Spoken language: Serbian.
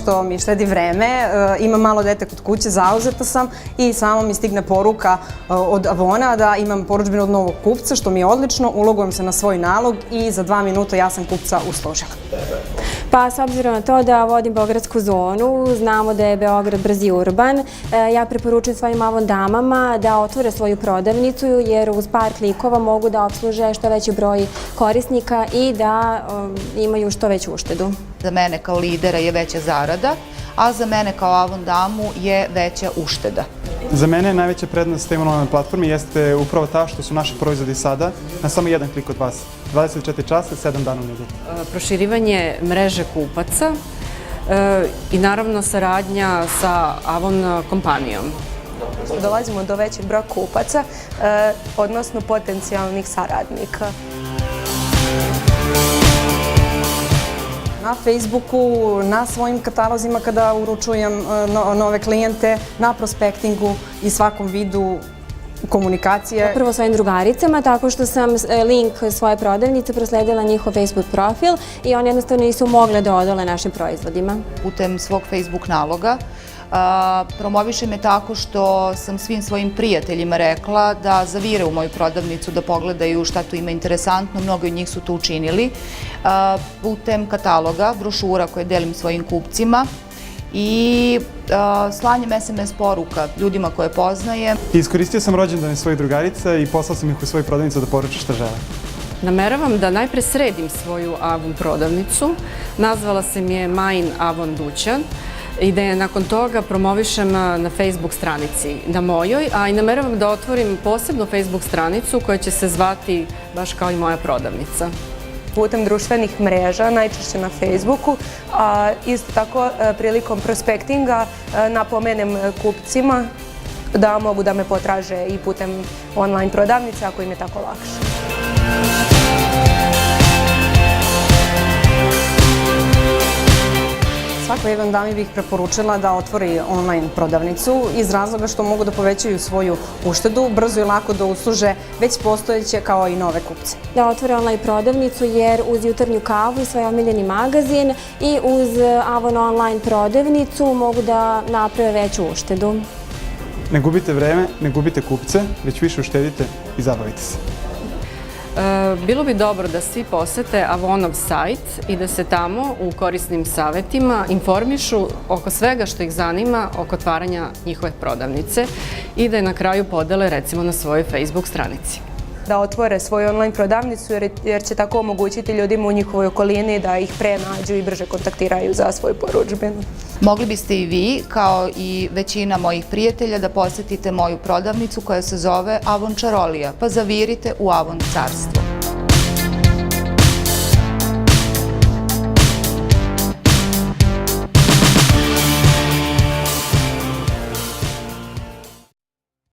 što mi štedi vreme. Imam malo dete kod kuće, zauzeta sam i samo mi stigne poruka od Avona da imam porudžbinu od novog kupca, što mi je odlično. Ulogujem se na svoj nalog i za 2 minuta ja sam kupca uslužila. Pa s obzirom na to da vodim Beogradsku zonu, znamo da je Beograd brz i urban, ja preporučujem svojim Avon damama da otvore svoju prodavnicu jer uz par klikova mogu da opsluže što veći broj korisnika i da imaju što veću uštedu. Za mene kao lidera je veća zarada, a za mene kao Avon damu je veća ušteda. Za mene najveća prednost te online platforme jeste upravo ta što su naši proizvodi sada na samo jedan klik od vas. 24 časa, 7 dana u nedelju. Proširivanje mreže kupaca i naravno saradnja sa Avon kompanijom. Dolazimo do većeg broja kupaca, odnosno potencijalnih saradnika. Na Facebooku, na svojim katalozima kada uručujem nove klijente, na prospektingu i svakom vidu komunikacije. Prvo svojim drugaricama, tako što sam link svoje prodavnice prosledila njihov Facebook profil i oni jednostavno nisu mogle da odole našim proizvodima. Putem svog Facebook naloga promovišem je tako što sam svim svojim prijateljima rekla da zavire u moju prodavnicu, da pogledaju šta tu ima interesantno. Mnogi od njih su to učinili. Putem kataloga, brošura koje delim svojim kupcima i slanjem SMS poruka ljudima koje poznajem. Iskoristio sam rođendane svojih drugarica i poslao sam ih u svoju prodavnicu da poruče šta žele. Nameravam da najpre sredim svoju Avon prodavnicu. Nazvala sam je Majin Avon Dućan i da je nakon toga promovišem na Facebook stranici na mojoj, a i nameravam da otvorim posebnu Facebook stranicu koja će se zvati baš kao i moja prodavnica. Putem društvenih mreža, najčešće na Facebooku, a isto tako prilikom prospektinga napomenem kupcima da mogu da me potraže i putem online prodavnice ako im je tako lakše. Svakoj Avon dami bih preporučila da otvori online prodavnicu iz razloga što mogu da povećaju svoju uštedu, brzo i lako da usluže već postojeće kao i nove kupce. Da otvore online prodavnicu jer uz jutarnju kavu i svoj omiljeni magazin i uz Avon online prodavnicu mogu da naprave veću uštedu. Ne gubite vreme, ne gubite kupce, već više uštedite i zabavite se. Bilo bi dobro da svi posete Avonov sajt i da se tamo u korisnim savjetima informišu oko svega što ih zanima oko otvaranja njihove prodavnice i da je na kraju podele recimo na svojoj Facebook stranici. Da otvore svoju online prodavnicu jer će tako omogućiti ljudima u njihovoj okolini da ih pre nađu i brže kontaktiraju za svoju porudžbinu. Mogli biste i vi, kao i većina mojih prijatelja, da posetite moju prodavnicu koja se zove Avon Čarolija, pa zavirite u Avon carstvo.